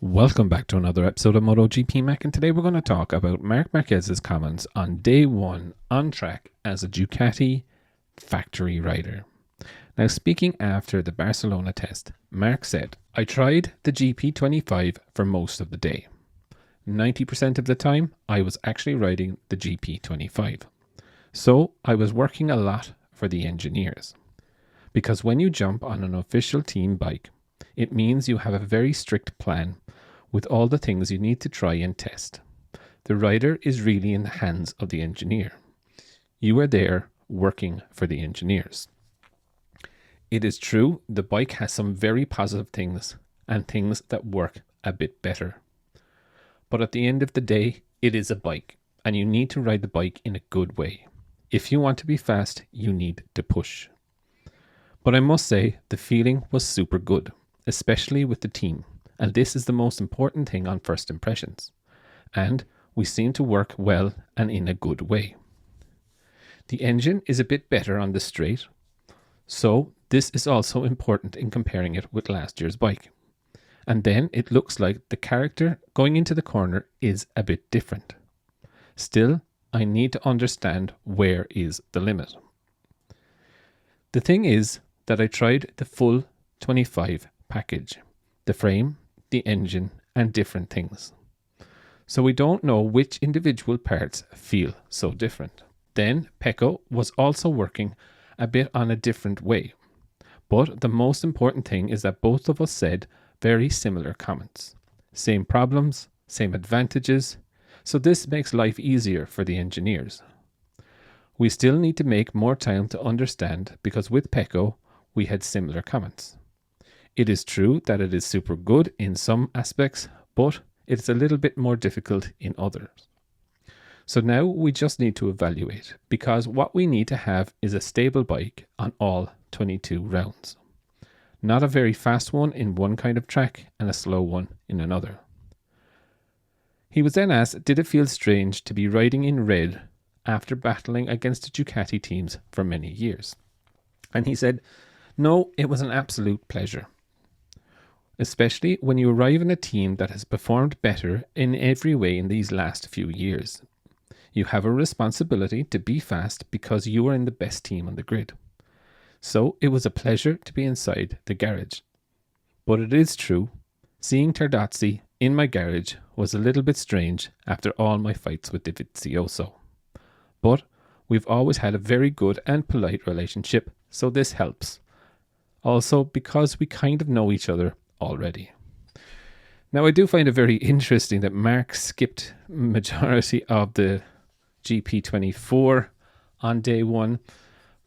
Welcome back to another episode of Motogp Mac, and today we're going to talk about Marc Marquez's comments on day one on track as a Ducati factory rider. Now, speaking after the Barcelona test, Marc said, "I tried the GP25 for most of the day. 90% of the time, I was actually riding the GP25. So I was working a lot for the engineers. Because when you jump on an official team bike, it means you have a very strict plan with all the things you need to try and test. The rider is really in the hands of the engineer. You are there working for the engineers. It is true, the bike has some very positive things and things that work a bit better. But at the end of the day, it is a bike, and you need to ride the bike in a good way. If you want to be fast, you need to push. But I must say, the feeling was super good, especially with the team. And this is the most important thing on first impressions. And we seem to work well and in a good way. The engine is a bit better on the straight, so this is also important in comparing it with last year's bike. And then it looks like the character going into the corner is a bit different. Still, I need to understand where is the limit. The thing is that I tried the full 25 package, the frame, the engine, and different things. So we don't know which individual parts feel so different. Then Pecco was also working a bit on a different way. But the most important thing is that both of us said very similar comments. Same problems, same advantages. So this makes life easier for the engineers. We still need to make more time to understand because with Pecco, we had similar comments. It is true that it is super good in some aspects, but it's a little bit more difficult in others. So now we just need to evaluate, because what we need to have is a stable bike on all 22 rounds. Not a very fast one in one kind of track and a slow one in another. He was then asked, did it feel strange to be riding in red after battling against the Ducati teams for many years? And he said, no, it was an absolute pleasure. Especially when you arrive in a team that has performed better in every way in these last few years. You have a responsibility to be fast because you are in the best team on the grid. So it was a pleasure to be inside the garage. But it is true, seeing Tardozzi in my garage was a little bit strange after all my fights with Dovizioso. But we've always had a very good and polite relationship, so this helps. Also because we kind of know each other already. Now I do find it very interesting that Marc skipped majority of the GP24 on day one,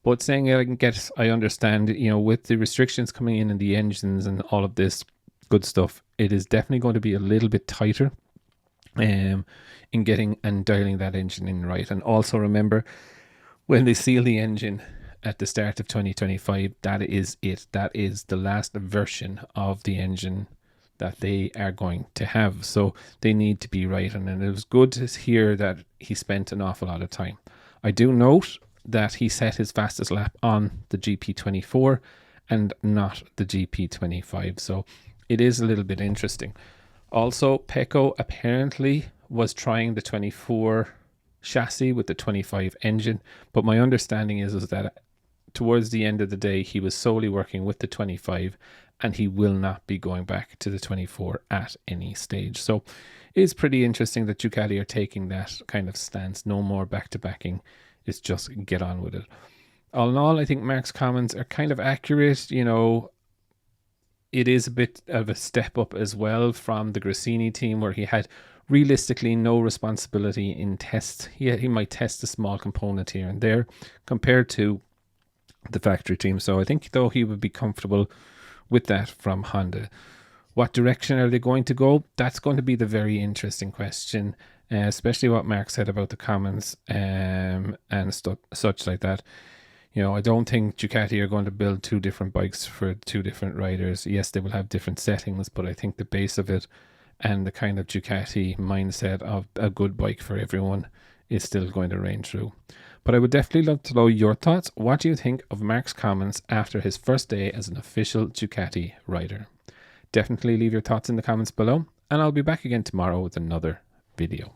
but saying I understand, with the restrictions coming in and the engines and all of this good stuff, it is definitely going to be a little bit tighter in getting and dialing that engine in right. And also remember, when they seal the engine at the start of 2025, that is it. That is the last version of the engine that they are going to have. So they need to be right. And it was good to hear that he spent an awful lot of time. I do note that he set his fastest lap on the GP24 and not the GP25. So it is a little bit interesting. Also, Pecco apparently was trying the 24 chassis with the 25 engine, but my understanding is that towards the end of the day, he was solely working with the 25 and he will not be going back to the 24 at any stage. So it is pretty interesting that Ducati are taking that kind of stance. No more back-to-backing. It's just get on with it. All in all, I think Marc's comments are kind of accurate. It is a bit of a step up as well from the Gresini team where he had realistically no responsibility in tests. He might test a small component here and there compared to the factory team. So I think though he would be comfortable with that from Honda. What direction are they going to go? That's going to be the very interesting question, especially what Marc said about the comments and such like that. I don't think Ducati are going to build two different bikes for two different riders. Yes, they will have different settings, but I think the base of it and the kind of Ducati mindset of a good bike for everyone is still going to reign true. But I would definitely love to know your thoughts. What do you think of Marc's comments after his first day as an official Ducati rider? Definitely leave your thoughts in the comments below. and I'll be back again tomorrow with another video.